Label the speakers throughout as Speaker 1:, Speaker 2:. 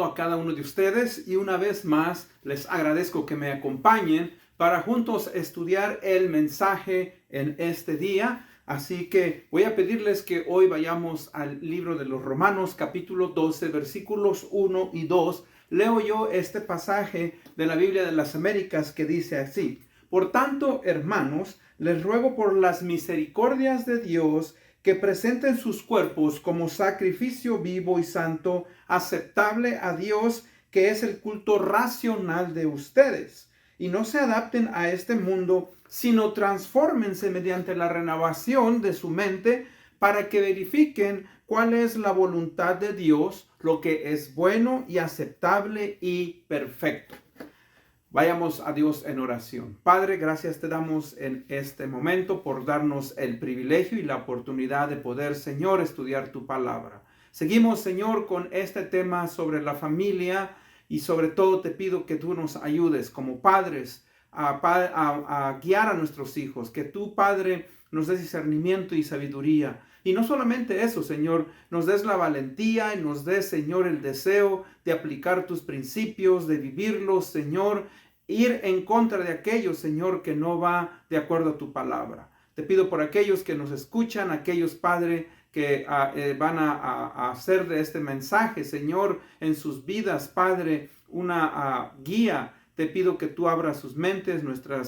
Speaker 1: saludo a cada uno de ustedes y una vez más les agradezco que me acompañen para juntos estudiar el mensaje en este día. Así que voy a pedirles que hoy vayamos al libro de los Romanos, capítulo 12, versículos 1 y 2. Leo yo este pasaje de la Biblia de las Américas que dice así: Por tanto, hermanos, les ruego por las misericordias de Dios que presenten sus cuerpos como sacrificio vivo y santo, aceptable a Dios, que es el culto racional de ustedes. Y no se adapten a este mundo, sino transfórmense mediante la renovación de su mente para que verifiquen cuál es la voluntad de Dios, lo que es bueno y aceptable y perfecto. Vayamos a Dios en oración. Padre, gracias te damos en este momento por darnos el privilegio y la oportunidad de poder, Señor, estudiar tu palabra. Seguimos, Señor, con este tema sobre la familia y sobre todo te pido que tú nos ayudes como padres a guiar a nuestros hijos, que tú, Padre, nos des discernimiento y sabiduría. Y no solamente eso, Señor, nos des la valentía y nos des, Señor, el deseo de aplicar tus principios, de vivirlos, Señor, ir en contra de aquellos, Señor, que no va de acuerdo a tu palabra. Te pido por aquellos que nos escuchan, aquellos, Padre, que van a hacer de este mensaje, Señor, en sus vidas, Padre, una guía. Te pido que tú abras sus mentes, nuestra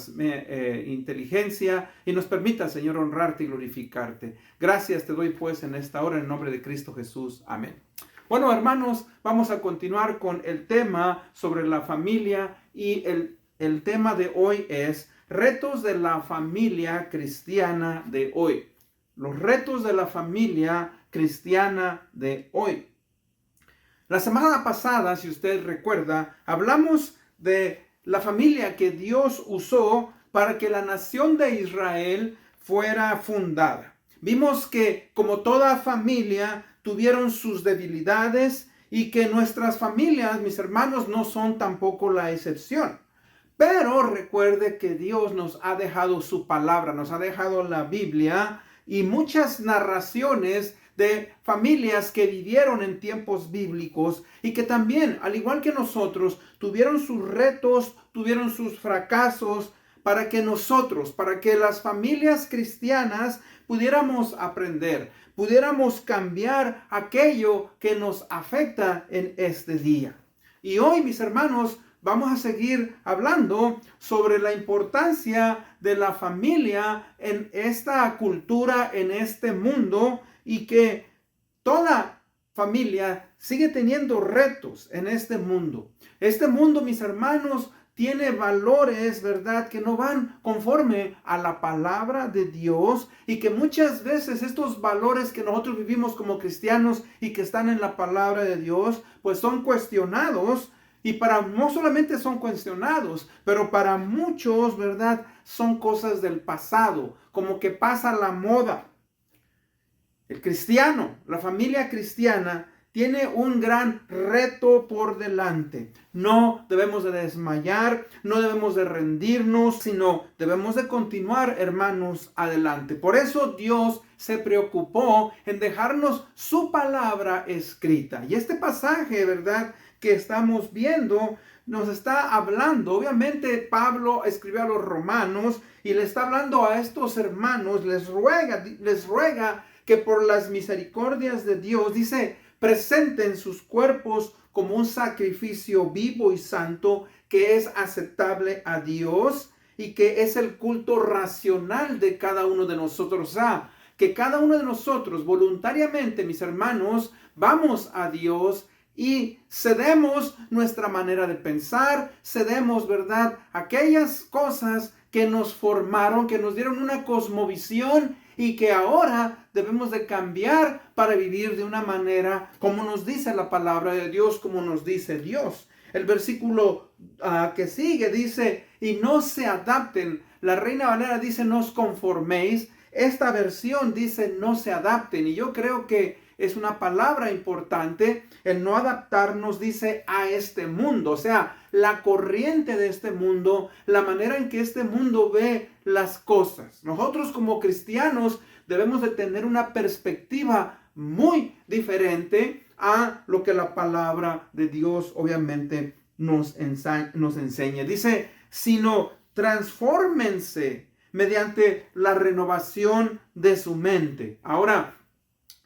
Speaker 1: inteligencia y nos permita, Señor, honrarte y glorificarte. Gracias te doy pues en esta hora en nombre de Cristo Jesús. Amén. Bueno, hermanos, vamos a continuar con el tema sobre la familia y el tema de hoy es retos de la familia cristiana de hoy. Los retos de la familia cristiana de hoy. La semana pasada, si usted recuerda, hablamos de la familia que Dios usó para que la nación de Israel fuera fundada. Vimos que como toda familia tuvieron sus debilidades y que nuestras familias, mis hermanos, no son tampoco la excepción. Pero recuerde que Dios nos ha dejado su palabra, nos ha dejado la Biblia y muchas narraciones de familias que vivieron en tiempos bíblicos y que también, al igual que nosotros, tuvieron sus retos, tuvieron sus fracasos, para que nosotros, para que las familias cristianas pudiéramos aprender, pudiéramos cambiar aquello que nos afecta en este día. Y hoy, mis hermanos, vamos a seguir hablando sobre la importancia de la familia en esta cultura, en este mundo, y que toda familia sigue teniendo retos en este mundo. Este mundo, mis hermanos, tiene valores, ¿verdad?, que no van conforme a la palabra de Dios y que muchas veces estos valores que nosotros vivimos como cristianos y que están en la palabra de Dios, pues son cuestionados. Y no solamente son cuestionados, pero para muchos, ¿verdad?, son cosas del pasado, como que pasa la moda. El cristiano, la familia cristiana, tiene un gran reto por delante. No debemos de desmayar, no debemos de rendirnos, sino debemos de continuar, hermanos, adelante. Por eso Dios se preocupó en dejarnos su palabra escrita. Y este pasaje, ¿verdad?, que estamos viendo, nos está hablando. Obviamente Pablo escribió a los romanos y le está hablando a estos hermanos, les ruega que por las misericordias de Dios, dice, presenten sus cuerpos como un sacrificio vivo y santo que es aceptable a Dios y que es el culto racional de cada uno de nosotros. O sea, que cada uno de nosotros voluntariamente, mis hermanos, vamos a Dios y cedemos nuestra manera de pensar, cedemos, ¿verdad?, aquellas cosas que nos formaron, que nos dieron una cosmovisión y que ahora debemos de cambiar para vivir de una manera como nos dice la palabra de Dios, como nos dice Dios. El versículo que sigue dice, y no se adapten. La Reina Valera dice, no os conforméis. Esta versión dice, no se adapten. Y yo creo que es una palabra importante. El no adaptarnos dice a este mundo. O sea, la corriente de este mundo, la manera en que este mundo ve las cosas. Nosotros como cristianos debemos de tener una perspectiva muy diferente a lo que la palabra de Dios obviamente nos enseña. Dice, sino transfórmense mediante la renovación de su mente. Ahora,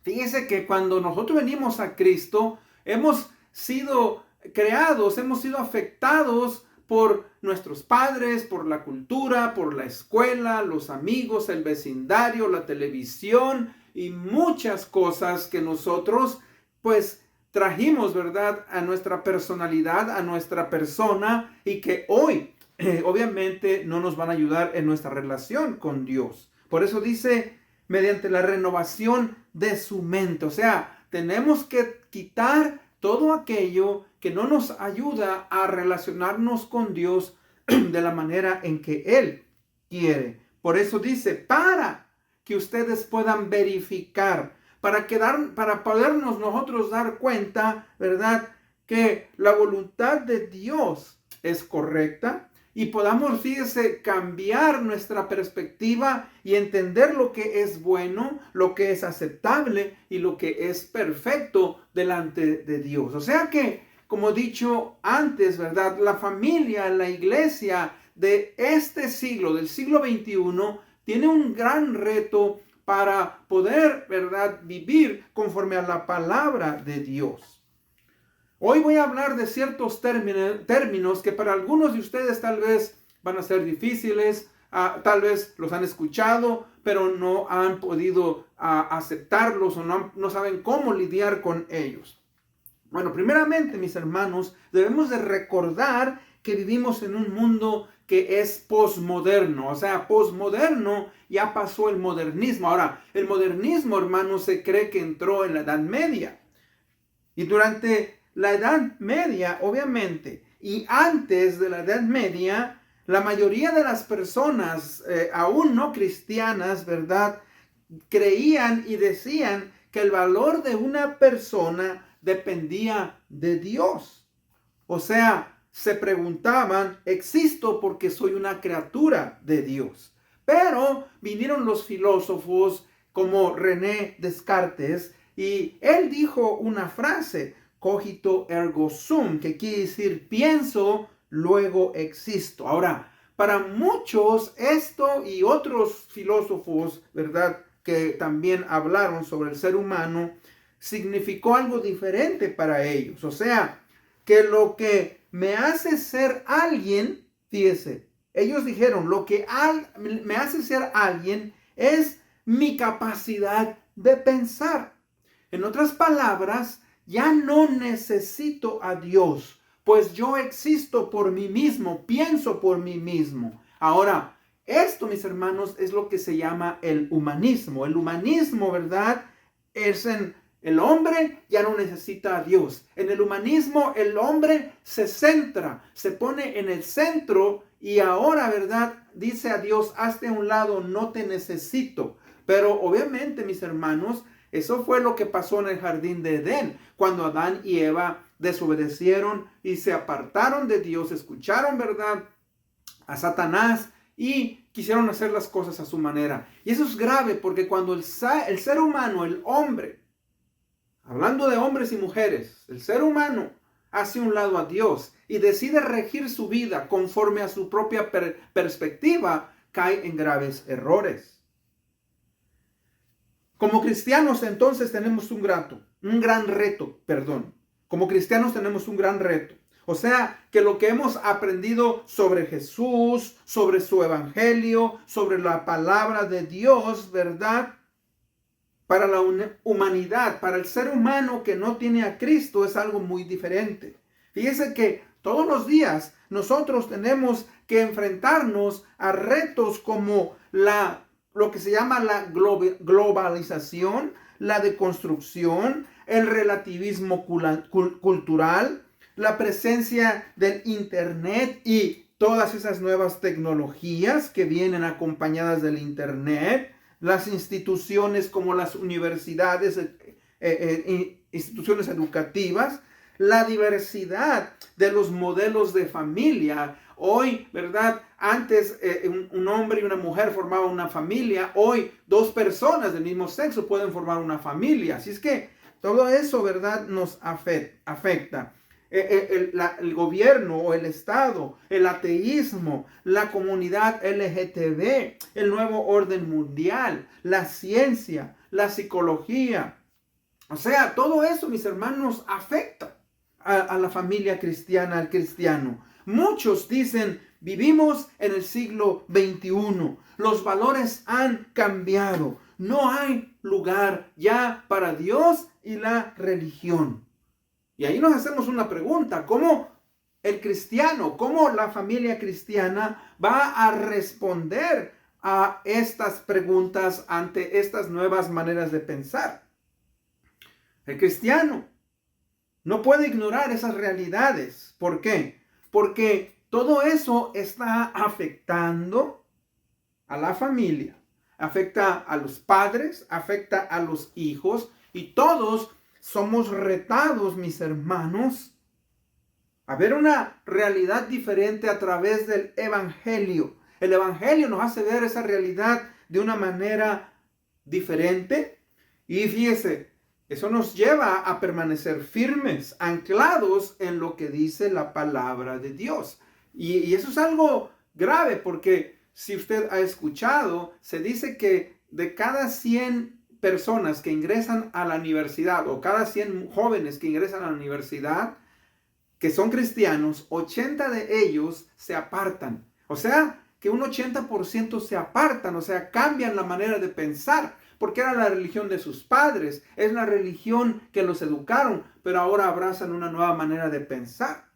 Speaker 1: fíjese que cuando nosotros venimos a Cristo, hemos sido creados, hemos sido afectados por nuestros padres, por la cultura, por la escuela, los amigos, el vecindario, la televisión y muchas cosas que nosotros pues trajimos, ¿verdad?, a nuestra personalidad, a nuestra persona, y que hoy obviamente no nos van a ayudar en nuestra relación con Dios. Por eso dice, mediante la renovación de su mente. O sea, tenemos que quitar todo aquello que no nos ayuda a relacionarnos con Dios de la manera en que Él quiere. Por eso dice, para que ustedes puedan verificar, para podernos nosotros dar cuenta, ¿verdad?, que la voluntad de Dios es correcta y podamos, fíjese, cambiar nuestra perspectiva y entender lo que es bueno, lo que es aceptable y lo que es perfecto delante de Dios. O sea que, como he dicho antes, ¿verdad?, la familia, la iglesia de este siglo, del siglo XXI, tiene un gran reto para poder, ¿verdad?, vivir conforme a la palabra de Dios. Hoy voy a hablar de ciertos términos que para algunos de ustedes tal vez van a ser difíciles, tal vez los han escuchado, pero no han podido aceptarlos o no saben cómo lidiar con ellos. Bueno, primeramente, mis hermanos, debemos de recordar que vivimos en un mundo que es posmoderno. O sea, posmoderno, ya pasó el modernismo. Ahora, el modernismo, hermanos, se cree que entró en la Edad Media. Y durante la Edad Media, obviamente, y antes de la Edad Media, la mayoría de las personas, aún no cristianas, ¿verdad?, creían y decían que el valor de una persona dependía de Dios. O sea, se preguntaban, ¿existo porque soy una criatura de Dios? Pero vinieron los filósofos como René Descartes y él dijo una frase, cogito ergo sum, que quiere decir pienso, luego existo. Ahora, para muchos esto y otros filósofos, ¿verdad?, que también hablaron sobre el ser humano, significó algo diferente para ellos. O sea, que lo que me hace ser alguien, fíjese, ellos dijeron, lo que me hace ser alguien es mi capacidad de pensar. En otras palabras, ya no necesito a Dios, pues yo existo por mí mismo, pienso por mí mismo. Ahora, esto, mis hermanos, es lo que se llama el humanismo. El humanismo, ¿verdad?, es el hombre ya no necesita a Dios. En el humanismo el hombre se centra, se pone en el centro y ahora, ¿verdad?, dice a Dios, hazte a un lado, no te necesito. Pero obviamente, mis hermanos, eso fue lo que pasó en el jardín de Edén, cuando Adán y Eva desobedecieron y se apartaron de Dios, escucharon, ¿verdad?, a Satanás y quisieron hacer las cosas a su manera. Y eso es grave porque cuando el ser humano, el hombre, hablando de hombres y mujeres, el ser humano hace un lado a Dios y decide regir su vida conforme a su propia perspectiva, cae en graves errores. Como cristianos, entonces, tenemos un gran reto. Como cristianos tenemos un gran reto. O sea, que lo que hemos aprendido sobre Jesús, sobre su evangelio, sobre la palabra de Dios, ¿verdad?, para la humanidad, para el ser humano que no tiene a Cristo, es algo muy diferente. Fíjese que todos los días nosotros tenemos que enfrentarnos a retos como lo que se llama la globalización, la deconstrucción, el relativismo cultural, la presencia del Internet y todas esas nuevas tecnologías que vienen acompañadas del Internet, las instituciones como las universidades, instituciones educativas, la diversidad de los modelos de familia. Hoy, ¿verdad?, antes un hombre y una mujer formaban una familia. Hoy 2 personas del mismo sexo pueden formar una familia. Así es que Todo eso, ¿verdad?, nos afecta. El gobierno o el Estado, el ateísmo, la comunidad LGTB, el nuevo orden mundial, la ciencia, la psicología. O sea, todo eso, mis hermanos, afecta a la familia cristiana, al cristiano. Muchos dicen, vivimos en el siglo XXI. Los valores han cambiado. No hay lugar ya para Dios y la religión. Y ahí nos hacemos una pregunta. ¿Cómo el cristiano, cómo la familia cristiana va a responder a estas preguntas ante estas nuevas maneras de pensar? El cristiano no puede ignorar esas realidades. ¿Por qué? Porque todo eso está afectando a la familia, afecta a los padres, afecta a los hijos, y todos somos retados, mis hermanos, a ver una realidad diferente a través del Evangelio. El Evangelio nos hace ver esa realidad de una manera diferente, y fíjese, eso nos lleva a permanecer firmes, anclados en lo que dice la palabra de Dios. Y eso es algo grave, porque si usted ha escuchado, se dice que de cada 100 personas que ingresan a la universidad, o cada 100 jóvenes que ingresan a la universidad, que son cristianos, 80 de ellos se apartan. O sea, que un 80% se apartan, o sea, cambian la manera de pensar, porque era la religión de sus padres, es la religión que los educaron, pero ahora abrazan una nueva manera de pensar.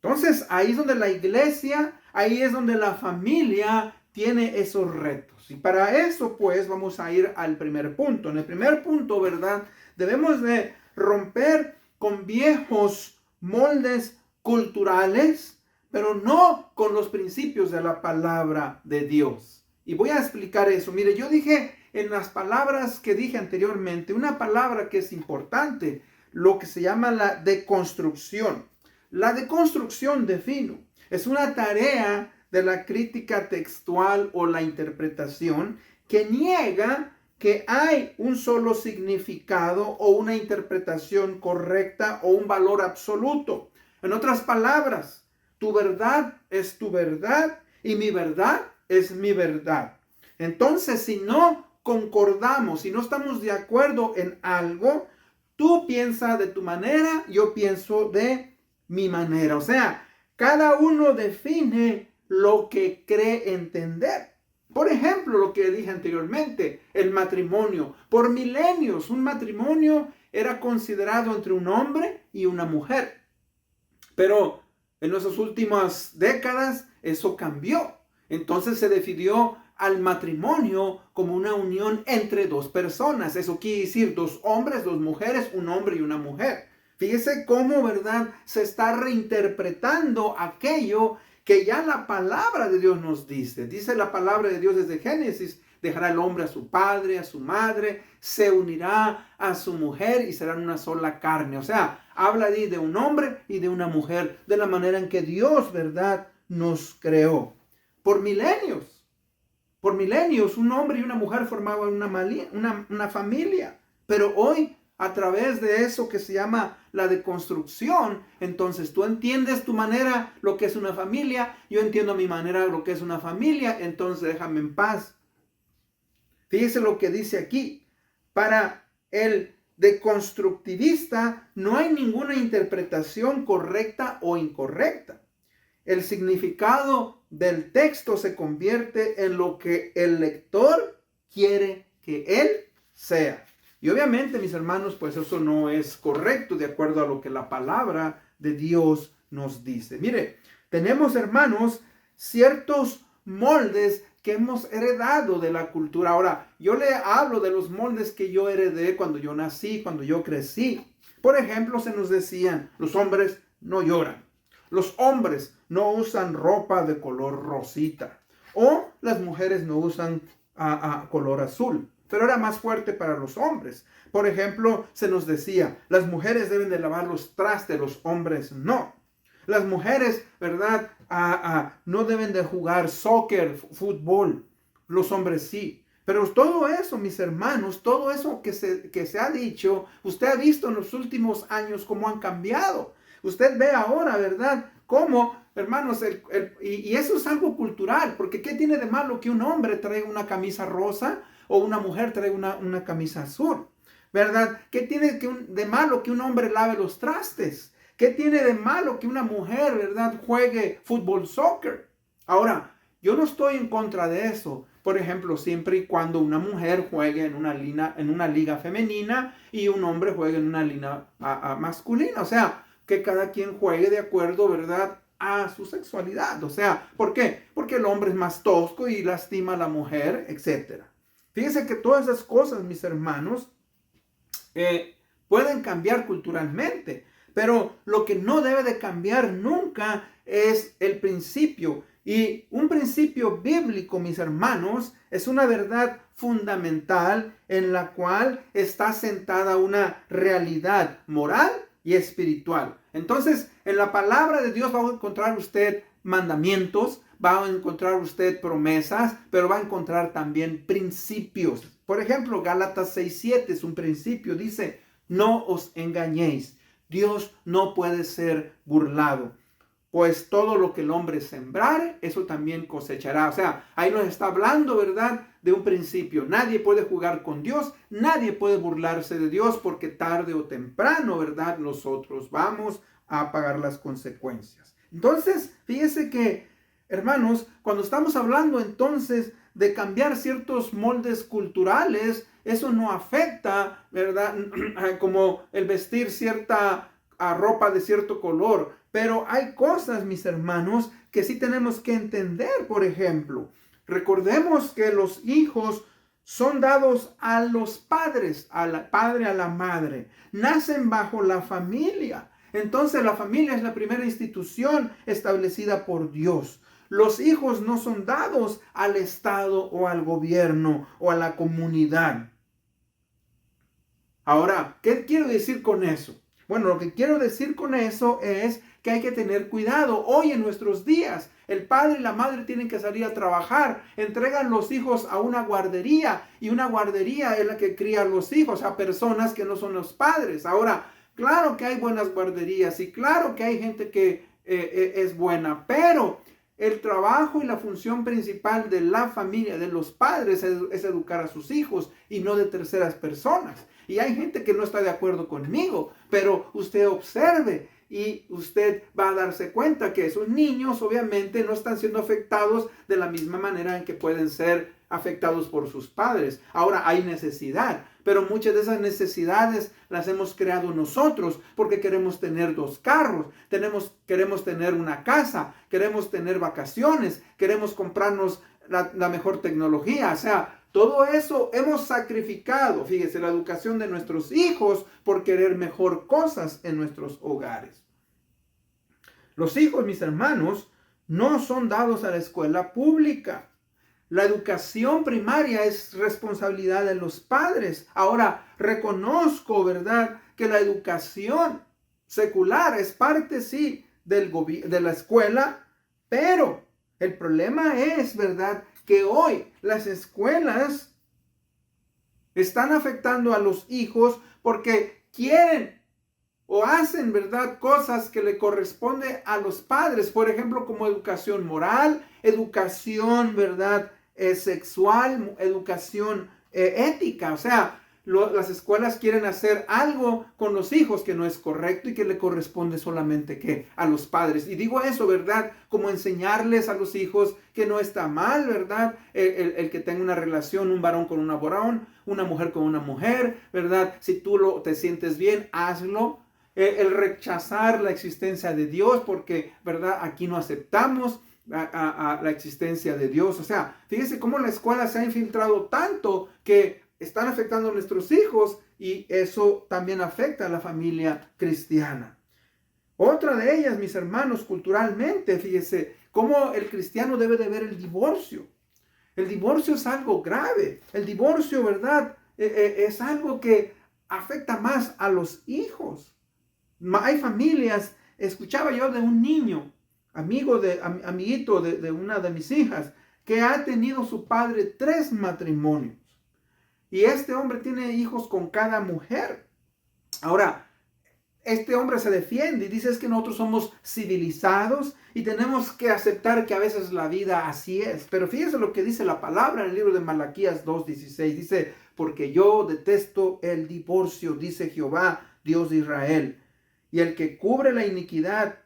Speaker 1: Entonces, ahí es donde la iglesia, ahí es donde la familia tiene esos retos. Y para eso, pues, vamos a ir al primer punto. En el primer punto, ¿verdad?, debemos de romper con viejos moldes culturales, pero no con los principios de la palabra de Dios. Y voy a explicar eso. Mire, yo dije en las palabras que dije anteriormente, una palabra que es importante, lo que se llama la deconstrucción. La deconstrucción, defino, es una tarea de la crítica textual o la interpretación que niega que hay un solo significado o una interpretación correcta o un valor absoluto. En otras palabras, tu verdad es tu verdad y mi verdad es mi verdad. Entonces, si no concordamos, si no estamos de acuerdo en algo, tú piensas de tu manera, yo pienso de mi manera. O sea, cada uno define lo que cree entender. Por ejemplo, lo que dije anteriormente, el matrimonio. Por milenios, un matrimonio era considerado entre un hombre y una mujer. Pero en nuestras últimas décadas eso cambió. Entonces se definió al matrimonio como una unión entre dos personas. Eso quiere decir 2 hombres, 2 mujeres, un hombre y una mujer. Fíjese cómo, ¿verdad?, se está reinterpretando aquello que ya la palabra de Dios nos dice. Dice la palabra de Dios desde Génesis: dejará el hombre a su padre, a su madre, se unirá a su mujer y serán una sola carne. O sea, habla ahí de un hombre y de una mujer, de la manera en que Dios, ¿verdad?, nos creó. Por milenios, un hombre y una mujer formaban una familia. Pero hoy, a través de eso que se llama la deconstrucción, entonces tú entiendes tu manera lo que es una familia, yo entiendo a mi manera lo que es una familia, entonces déjame en paz. Fíjese lo que dice aquí: para el deconstructivista no hay ninguna interpretación correcta o incorrecta. El significado del texto se convierte en lo que el lector quiere que él sea. Y obviamente, mis hermanos, pues eso no es correcto de acuerdo a lo que la palabra de Dios nos dice. Mire, tenemos, hermanos, ciertos moldes que hemos heredado de la cultura. Ahora, yo le hablo de los moldes que yo heredé cuando yo nací, cuando yo crecí. Por ejemplo, se nos decían: los hombres no lloran. Los hombres no usan ropa de color rosita. O las mujeres no usan color azul. Pero era más fuerte para los hombres. Por ejemplo, se nos decía: las mujeres deben de lavar los trastes, los hombres no. Las mujeres, ¿verdad?, no deben de jugar soccer, fútbol. Los hombres sí. Pero todo eso, mis hermanos, todo eso que se ha dicho, usted ha visto en los últimos años cómo han cambiado. Usted ve ahora, ¿verdad? Cómo, hermanos, y eso es algo cultural, porque ¿qué tiene de malo que un hombre traiga una camisa rosa o una mujer traiga una camisa azul? ¿Verdad? ¿Qué tiene de malo que un hombre lave los trastes? ¿Qué tiene de malo que una mujer, verdad, juegue fútbol, soccer? Ahora, yo no estoy en contra de eso. Por ejemplo, siempre y cuando una mujer juegue en una liga femenina y un hombre juegue en una liga masculina. O sea, que cada quien juegue de acuerdo, ¿verdad?, a su sexualidad. O sea, ¿por qué? Porque el hombre es más tosco y lastima a la mujer, etc. Fíjense que todas esas cosas, mis hermanos, pueden cambiar culturalmente. Pero lo que no debe de cambiar nunca es el principio. Y un principio bíblico, mis hermanos, es una verdad fundamental en la cual está sentada una realidad moral y espiritual. Entonces, en la palabra de Dios va a encontrar usted mandamientos, va a encontrar usted promesas, pero va a encontrar también principios. Por ejemplo, Gálatas 6:7 es un principio. Dice, no os engañéis. Dios no puede ser burlado. Pues todo lo que el hombre sembrare, eso también cosechará. O sea, ahí nos está hablando, ¿verdad?, de un principio. Nadie puede jugar con Dios, nadie puede burlarse de Dios, porque tarde o temprano, ¿verdad?, nosotros vamos a pagar las consecuencias. Entonces, fíjese que, hermanos, cuando estamos hablando entonces de cambiar ciertos moldes culturales, eso no afecta, ¿verdad?, como el vestir cierta ropa de cierto color. Pero hay cosas, mis hermanos, que sí tenemos que entender. Por ejemplo, recordemos que los hijos son dados a los padres, al padre, a la madre. Nacen bajo la familia. Entonces la familia es la primera institución establecida por Dios. Los hijos no son dados al Estado o al gobierno o a la comunidad. Ahora, ¿qué quiero decir con eso? Bueno, lo que quiero decir con eso es que hay que tener cuidado. Hoy en nuestros días, el padre y la madre tienen que salir a trabajar, entregan los hijos a una guardería y una guardería es la que cría a los hijos, a personas que no son los padres. Ahora, claro que hay buenas guarderías y claro que hay gente que es buena, pero el trabajo y la función principal de la familia, de los padres, es educar a sus hijos y no de terceras personas. Y hay gente que no está de acuerdo conmigo, pero usted observe y usted va a darse cuenta que esos niños obviamente no están siendo afectados de la misma manera en que pueden ser afectados por sus padres. Ahora hay necesidad, pero muchas de esas necesidades las hemos creado nosotros porque queremos tener 2 carros, queremos tener una casa, queremos tener vacaciones, queremos comprarnos la mejor tecnología. O sea, todo eso hemos sacrificado, fíjese, la educación de nuestros hijos por querer mejor cosas en nuestros hogares. Los hijos, mis hermanos, no son dados a la escuela pública. La educación primaria es responsabilidad de los padres. Ahora, reconozco, ¿verdad?, que la educación secular es parte, sí, de la escuela, pero el problema es, ¿verdad?, que hoy las escuelas están afectando a los hijos porque quieren o hacen, ¿verdad?, cosas que le corresponde a los padres. Por ejemplo, como educación moral, educación, ¿verdad?, sexual, educación ética. O sea, las escuelas quieren hacer algo con los hijos que no es correcto y que le corresponde solamente ¿qué? A los padres. Y digo eso, ¿verdad?, como enseñarles a los hijos que no está mal, ¿verdad?, el que tenga una relación, un varón con una varón, una mujer con una mujer, ¿verdad? Si tú te sientes bien, hazlo. El rechazar la existencia de Dios porque, ¿verdad?, aquí no aceptamos a la existencia de Dios. O sea, fíjese cómo la escuela se ha infiltrado tanto que están afectando a nuestros hijos y eso también afecta a la familia cristiana. Otra de ellas, mis hermanos, culturalmente, fíjese cómo el cristiano debe de ver el divorcio. El divorcio es algo grave. El divorcio, ¿verdad?, es algo que afecta más a los hijos. Hay familias, escuchaba yo de un niño, amiguito de una de mis hijas, que ha tenido su padre 3 matrimonios. Y este hombre tiene hijos con cada mujer. Ahora, este hombre se defiende y dice es que nosotros somos civilizados y tenemos que aceptar que a veces la vida así es. Pero fíjese lo que dice la palabra en el libro de Malaquías 2:16. Dice, porque yo detesto el divorcio, dice Jehová, Dios de Israel. Y el que cubre la iniquidad,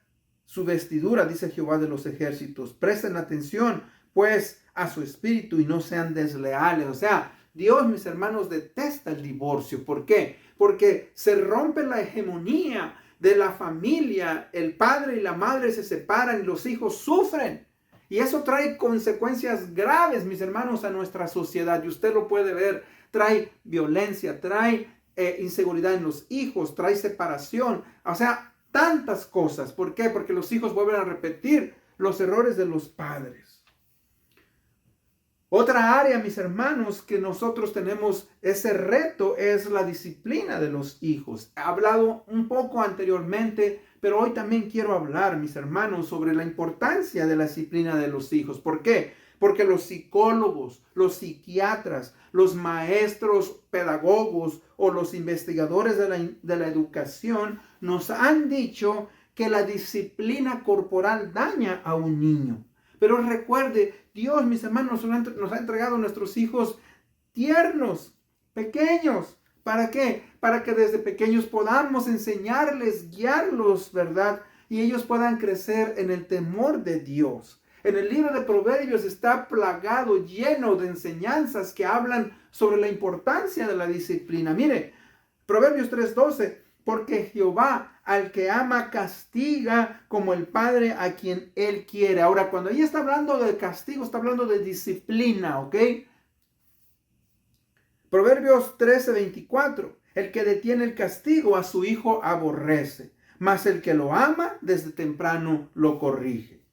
Speaker 1: su vestidura, dice Jehová de los ejércitos. Presten atención, pues, a su espíritu y no sean desleales. O sea, Dios, mis hermanos, detesta el divorcio. ¿Por qué? Porque se rompe la hegemonía de la familia. El padre y la madre se separan y los hijos sufren. Y eso trae consecuencias graves, mis hermanos, a nuestra sociedad. Y usted lo puede ver. Trae violencia, trae inseguridad en los hijos, trae separación. O sea, tantas cosas. ¿Por qué? Porque los hijos vuelven a repetir los errores de los padres. Otra área, mis hermanos, que nosotros tenemos ese reto es la disciplina de los hijos. He hablado un poco anteriormente, pero hoy también quiero hablar, mis hermanos, sobre la importancia de la disciplina de los hijos. ¿Por qué? Porque los psicólogos, los psiquiatras, los maestros pedagogos o los investigadores de la educación nos han dicho que la disciplina corporal daña a un niño. Pero recuerde, Dios, mis hermanos, nos ha entregado a nuestros hijos tiernos, pequeños. ¿Para qué? Para que desde pequeños podamos enseñarles, guiarlos, ¿verdad? Y ellos puedan crecer en el temor de Dios. En el libro de Proverbios está plagado, lleno de enseñanzas que hablan sobre la importancia de la disciplina. Mire, Proverbios 3:12. Porque Jehová al que ama castiga como el padre a quien él quiere. Ahora, cuando ella está hablando de castigo, está hablando de disciplina, ¿ok? Proverbios 13:24. El que detiene el castigo a su hijo aborrece, mas el que lo ama desde temprano lo corrige.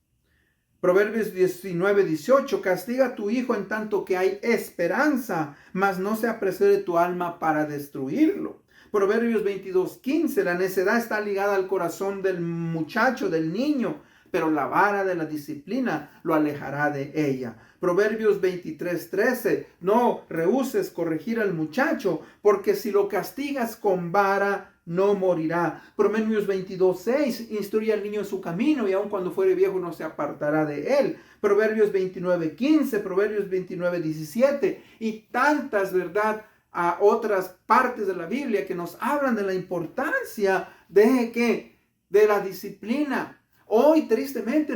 Speaker 1: Proverbios 19:18. Castiga a tu hijo en tanto que hay esperanza, mas no se apresure tu alma para destruirlo. Proverbios 22:15. La necedad está ligada al corazón del muchacho, del niño, pero la vara de la disciplina lo alejará de ella. Proverbios 23:13. No rehúses corregir al muchacho, porque si lo castigas con vara, no morirá. Proverbios 22:6. Instruye al niño en su camino, y aun cuando fuere viejo no se apartará de él. Proverbios 29:15. Proverbios 29:17. Y tantas, ¿verdad?, a otras partes de la Biblia que nos hablan de la importancia de la disciplina. Hoy, tristemente,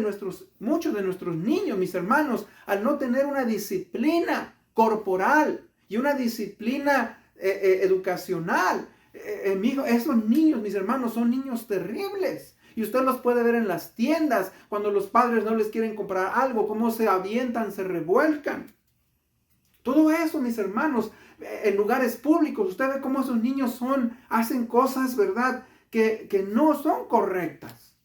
Speaker 1: muchos de nuestros niños, mis hermanos, al no tener una disciplina corporal y una disciplina educacional, esos niños, mis hermanos, son niños terribles. Y usted los puede ver en las tiendas, cuando los padres no les quieren comprar algo, cómo se avientan, se revuelcan. Todo eso, mis hermanos, en lugares públicos, usted ve cómo esos niños hacen cosas, ¿verdad?, que no son correctas.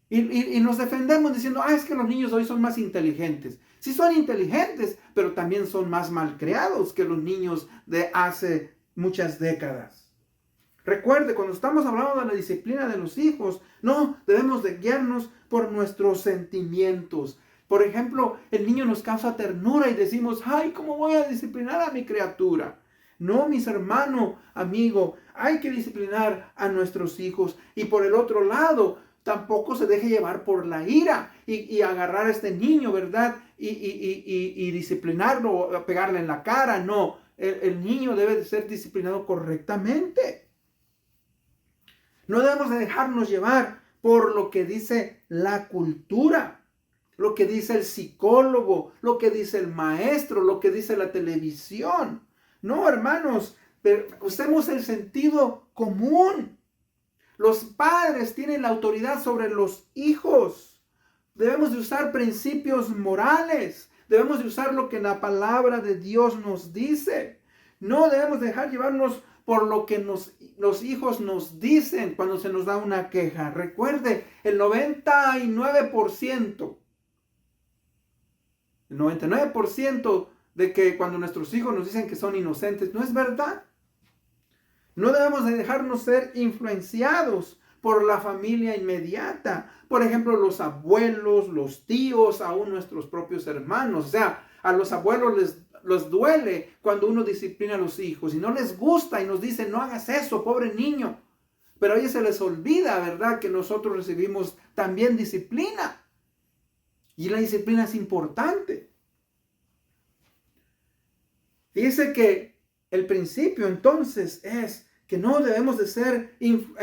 Speaker 1: Y nos defendemos diciendo, es que los niños hoy son más inteligentes. Sí son inteligentes, pero también son más malcriados que los niños de hace muchas décadas. Recuerde, cuando estamos hablando de la disciplina de los hijos, no debemos de guiarnos por nuestros sentimientos. Por ejemplo, el niño nos causa ternura y decimos, ¿cómo voy a disciplinar a mi criatura? No, mis hermanos, amigo, hay que disciplinar a nuestros hijos. Y por el otro lado, tampoco se deje llevar por la ira y agarrar a este niño, ¿verdad? Y disciplinarlo, pegarle en la cara. No, el niño debe de ser disciplinado correctamente. No debemos de dejarnos llevar por lo que dice la cultura, lo que dice el psicólogo, lo que dice el maestro, lo que dice la televisión. No, hermanos, pero usemos el sentido común. Los padres tienen la autoridad sobre los hijos. Debemos de usar principios morales. Debemos de usar lo que la palabra de Dios nos dice. No debemos dejar llevarnos por lo que los hijos nos dicen cuando se nos da una queja. Recuerde, el 99% de que cuando nuestros hijos nos dicen que son inocentes, no es verdad. No debemos de dejarnos ser influenciados por la familia inmediata. Por ejemplo, los abuelos, los tíos, aún nuestros propios hermanos. O sea, a los abuelos les duele cuando uno disciplina a los hijos y no les gusta y nos dicen, no hagas eso, pobre niño. Pero a ellos se les olvida, ¿verdad?, que nosotros recibimos también disciplina. Y la disciplina es importante. Dice que el principio entonces es que no debemos de ser, debemos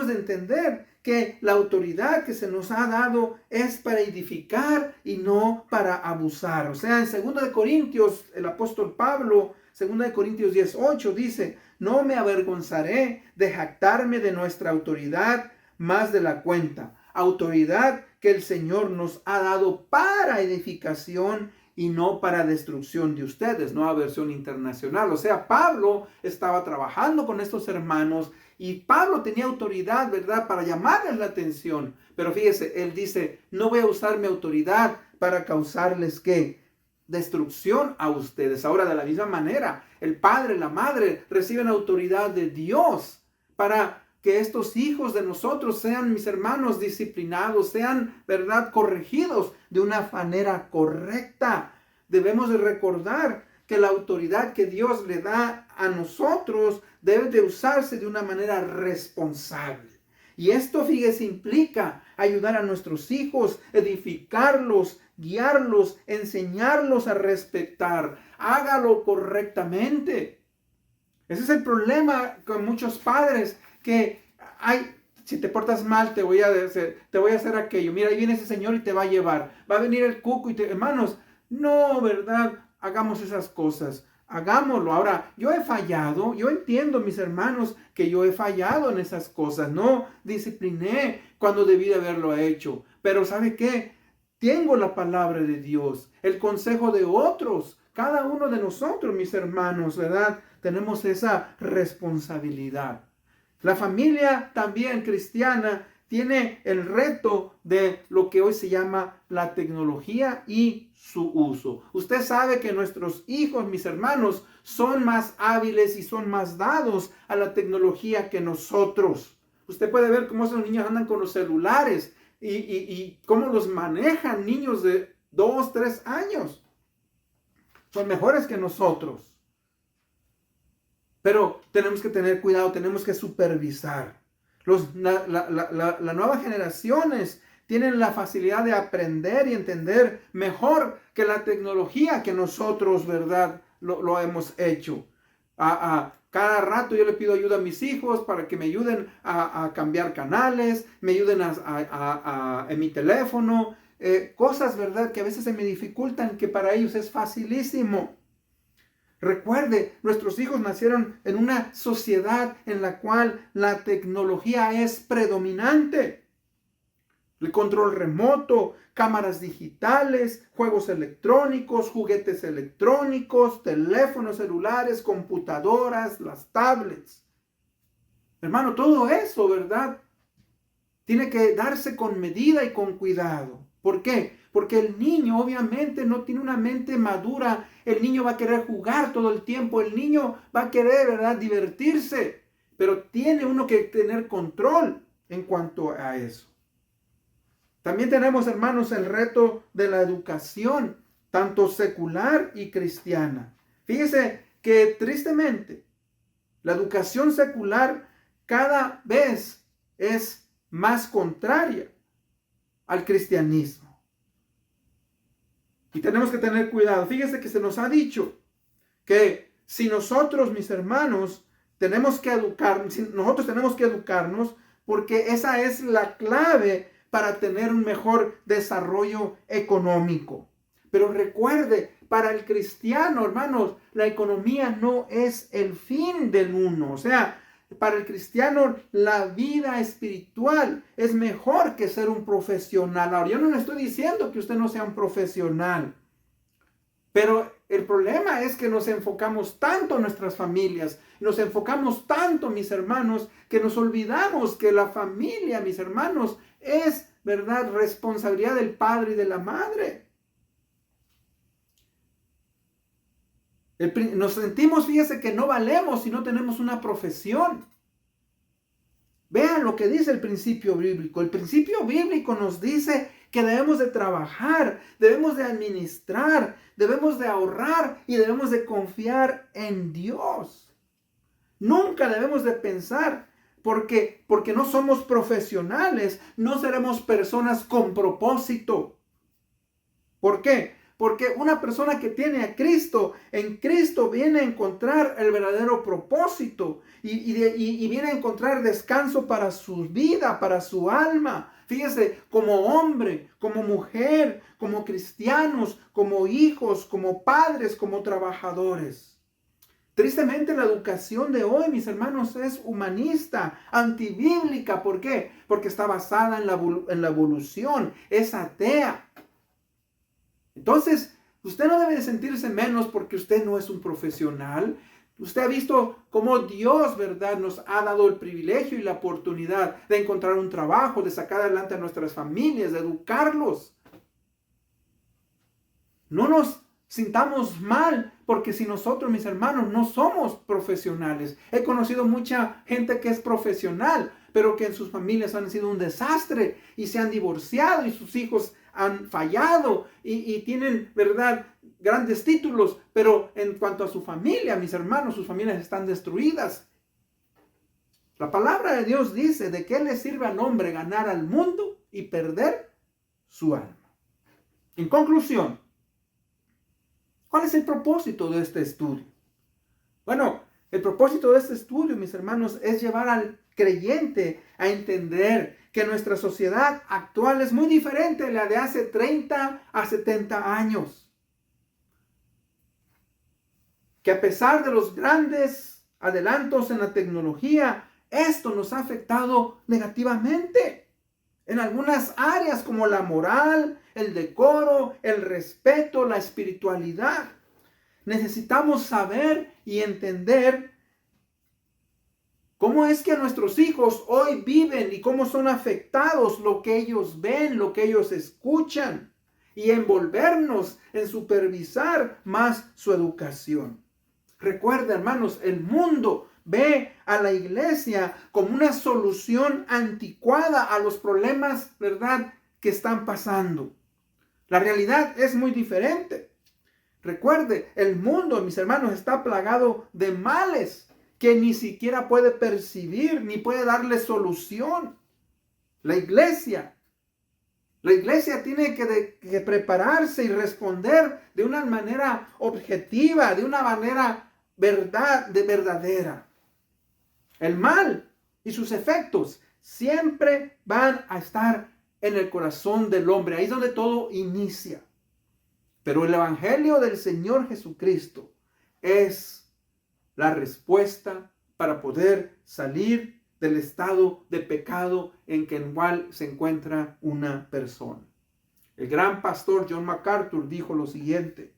Speaker 1: de entender que la autoridad que se nos ha dado es para edificar y no para abusar. O sea, en 2 Corintios, el apóstol Pablo, 2 Corintios 10:8 dice, no me avergonzaré de jactarme de nuestra autoridad más de la cuenta. Autoridad que el Señor nos ha dado para edificación y no para destrucción de ustedes, nueva versión internacional. O sea, Pablo estaba trabajando con estos hermanos y Pablo tenía autoridad, ¿verdad?, para llamarles la atención. Pero fíjese, él dice, no voy a usar mi autoridad para causarles, ¿qué?, destrucción a ustedes. Ahora, de la misma manera, el padre, la madre reciben autoridad de Dios para que estos hijos de nosotros sean, mis hermanos, disciplinados, sean, ¿verdad?, corregidos de una manera correcta. Debemos de recordar que la autoridad que Dios le da a nosotros debe de usarse de una manera responsable. Y esto, fíjese, implica ayudar a nuestros hijos, edificarlos, guiarlos, enseñarlos a respetar. Hágalo correctamente. Ese es el problema con muchos padres, que si te portas mal, te voy a hacer aquello. Mira, ahí viene ese señor y te va a llevar. Va a venir el cuco y hermanos, no, ¿verdad? Hagamos esas cosas. Hagámoslo. Ahora, yo he fallado. Yo entiendo, mis hermanos, que yo he fallado en esas cosas. No discipliné cuando debí de haberlo hecho. Pero ¿sabe qué? Tengo la palabra de Dios, el consejo de otros. Cada uno de nosotros, mis hermanos, ¿verdad?, tenemos esa responsabilidad. La familia también cristiana tiene el reto de lo que hoy se llama la tecnología y su uso. Usted sabe que nuestros hijos, mis hermanos, son más hábiles y son más dados a la tecnología que nosotros. Usted puede ver cómo esos niños andan con los celulares y cómo los manejan niños de 2, 3 años. Son mejores que nosotros. Pero tenemos que tener cuidado, tenemos que supervisar. Las nuevas generaciones tienen la facilidad de aprender y entender mejor que la tecnología que nosotros, ¿verdad?, lo hemos hecho. Cada rato yo le pido ayuda a mis hijos para que me ayuden a cambiar canales, me ayuden en mi teléfono. Cosas, ¿verdad?, que a veces se me dificultan, que para ellos es facilísimo. Recuerde, nuestros hijos nacieron en una sociedad en la cual la tecnología es predominante. El control remoto, cámaras digitales, juegos electrónicos, juguetes electrónicos, teléfonos celulares, computadoras, las tablets. Hermano, todo eso, ¿verdad?, tiene que darse con medida y con cuidado. ¿Por qué? Porque el niño obviamente no tiene una mente madura. El niño va a querer jugar todo el tiempo. El niño va a querer, ¿verdad?, divertirse. Pero tiene uno que tener control en cuanto a eso. También tenemos, hermanos, el reto de la educación, tanto secular y cristiana. Fíjese que tristemente la educación secular cada vez es más contraria al cristianismo. Y tenemos que tener cuidado. Fíjese que se nos ha dicho que si nosotros, mis hermanos, nosotros tenemos que educarnos, porque esa es la clave para tener un mejor desarrollo económico. Pero recuerde, para el cristiano, hermanos, la economía no es el fin del uno. O sea, para el cristiano, la vida espiritual es mejor que ser un profesional. Ahora, yo no le estoy diciendo que usted no sea un profesional, pero el problema es que nos enfocamos tanto en nuestras familias, nos enfocamos tanto, mis hermanos, que nos olvidamos que la familia, mis hermanos, es, ¿verdad?, responsabilidad del padre y de la madre. Nos sentimos, fíjese, que no valemos si no tenemos una profesión. Vean lo que dice el principio bíblico. El principio bíblico nos dice que debemos de trabajar, debemos de administrar, debemos de ahorrar y debemos de confiar en Dios. Nunca debemos de pensar porque no somos profesionales, no seremos personas con propósito. ¿Por qué? Porque una persona que tiene a Cristo, en Cristo viene a encontrar el verdadero propósito y viene a encontrar descanso para su vida, para su alma. Fíjese, como hombre, como mujer, como cristianos, como hijos, como padres, como trabajadores. Tristemente la educación de hoy, mis hermanos, es humanista, antibíblica. ¿Por qué? Porque está basada en la evolución, es atea. Entonces, usted no debe de sentirse menos porque usted no es un profesional. Usted ha visto cómo Dios, ¿verdad?, nos ha dado el privilegio y la oportunidad de encontrar un trabajo, de sacar adelante a nuestras familias, de educarlos. No nos sintamos mal porque si nosotros, mis hermanos, no somos profesionales. He conocido mucha gente que es profesional, pero que en sus familias han sido un desastre y se han divorciado y sus hijos han fallado y tienen, ¿verdad?, grandes títulos, pero en cuanto a su familia, mis hermanos, sus familias están destruidas. La palabra de Dios dice: ¿de qué le sirve al hombre ganar al mundo y perder su alma? En conclusión, ¿cuál es el propósito de este estudio? Bueno, el propósito de este estudio, mis hermanos, es llevar al creyente a entender que nuestra sociedad actual es muy diferente a la de hace 30 a 70 años. Que a pesar de los grandes adelantos en la tecnología, esto nos ha afectado negativamente en algunas áreas como la moral, el decoro, el respeto, la espiritualidad. Necesitamos saber y entender cómo es que nuestros hijos hoy viven y cómo son afectados lo que ellos ven, lo que ellos escuchan, y envolvernos en supervisar más su educación. Recuerda, hermanos, el mundo ve a la iglesia como una solución anticuada a los problemas, ¿verdad?, que están pasando. La realidad es muy diferente. Recuerde, el mundo, mis hermanos, está plagado de males que ni siquiera puede percibir ni puede darle solución. La iglesia tiene que prepararse y responder de una manera objetiva, de una manera verdadera. El mal y sus efectos siempre van a estar en el corazón del hombre. Ahí es donde todo inicia. Pero el evangelio del Señor Jesucristo es la respuesta para poder salir del estado de pecado en que en cual se encuentra una persona. El gran pastor John MacArthur dijo lo siguiente: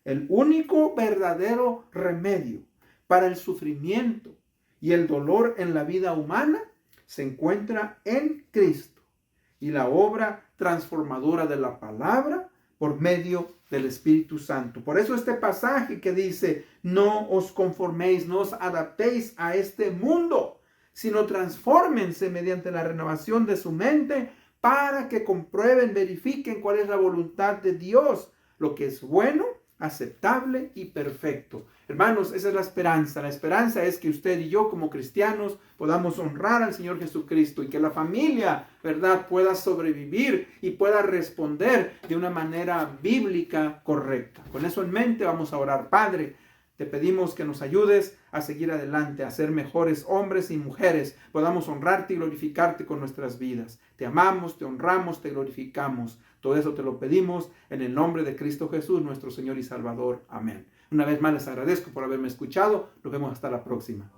Speaker 1: el único verdadero remedio para el sufrimiento y el dolor en la vida humana se encuentra en Cristo y la obra transformadora de la palabra por medio del Espíritu Santo. Por eso este pasaje que dice: no os conforméis, no os adaptéis a este mundo, sino transfórmense mediante la renovación de su mente para que comprueben, verifiquen cuál es la voluntad de Dios, lo que es bueno, aceptable y perfecto. Hermanos, esa es la esperanza. La esperanza es que usted y yo como cristianos podamos honrar al Señor Jesucristo y que la familia, ¿verdad?, pueda sobrevivir y pueda responder de una manera bíblica correcta. Con eso en mente vamos a orar. Padre, te pedimos que nos ayudes a seguir adelante, a ser mejores hombres y mujeres. Podamos honrarte y glorificarte con nuestras vidas. Te amamos, te honramos, te glorificamos. Todo eso te lo pedimos en el nombre de Cristo Jesús, nuestro Señor y Salvador. Amén. Una vez más les agradezco por haberme escuchado. Nos vemos hasta la próxima.